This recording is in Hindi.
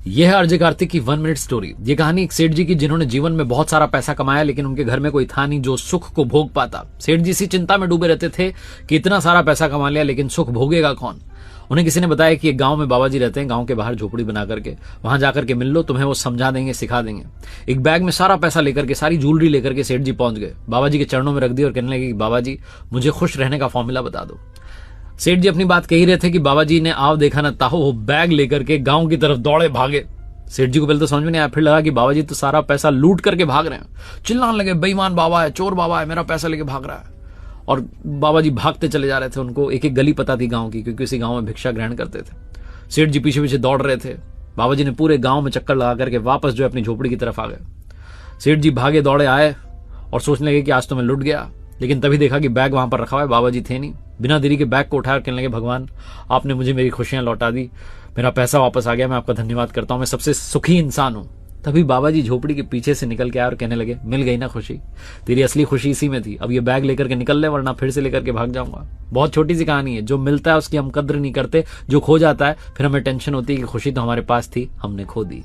यह है अजय कार्तिक की 1 मिनट स्टोरी। ये कहानी एक सेठ जी की जिन्होंने जीवन में बहुत सारा पैसा कमाया, लेकिन उनके घर में कोई था नहीं जो सुख को भोग पाता। सेठ जी इसी चिंता में डूबे रहते थे कि इतना सारा पैसा कमा लिया, लेकिन सुख भोगेगा कौन। उन्हें किसी ने बताया कि एक गांव में बाबा जी रहते हैं, गांव के बाहर झोपड़ी बना करके, वहां जाकर के मिल लो, तुम्हें वो समझा देंगे, सिखा देंगे। एक बैग में सारा पैसा लेकर के, सारी ज्वेलरी लेकर के सेठ जी पहुंच गए, बाबा जी के चरणों में रख दी और कहने लगे कि बाबा जी मुझे खुश रहने का फॉर्मूला बता दो। सेठ जी अपनी बात कह ही रहे थे कि बाबा जी ने आव देखा न ताहो, वो बैग लेकर के गांव की तरफ दौड़े भागे। सेठ जी को पहले तो समझ में नहीं आया, फिर लगा कि बाबा जी तो सारा पैसा लूट करके भाग रहे हैं। चिल्लाने लगे, बेईमान बाबा है, चोर बाबा है, मेरा पैसा लेके भाग रहा है। और बाबा जी भागते चले जा रहे थे। उनको एक एक गली पता थी गांव की, क्योंकि उसी गांव में भिक्षा ग्रहण करते थे। सेठ जी पीछे पीछे दौड़ रहे थे। बाबा जी ने पूरे गांव में चक्कर लगा करके वापस जो अपनी झोपड़ी की तरफ आ गए। सेठ जी भागे दौड़े आए और सोचने लगे कि आज तो मैं लुट गया, लेकिन तभी देखा कि बैग वहां पर रखा हुआ है, बाबा जी थे नहीं। बिना देरी के बैग को उठाया और कहने लगे, भगवान आपने मुझे मेरी खुशियां लौटा दी, मेरा पैसा वापस आ गया, मैं आपका धन्यवाद करता हूं, मैं सबसे सुखी इंसान हूं। तभी बाबा जी झोपड़ी के पीछे से निकल के आए और कहने लगे, मिल गई ना खुशी, तेरी असली खुशी इसी में थी, अब ये बैग लेकर के निकल ले, वरना फिर से लेकर के भाग जाऊंगा। बहुत छोटी सी कहानी है। जो मिलता है उसकी हम कद्र नहीं करते, जो खो जाता है फिर हमें टेंशन होती है कि खुशी तो हमारे पास थी, हमने खो दी।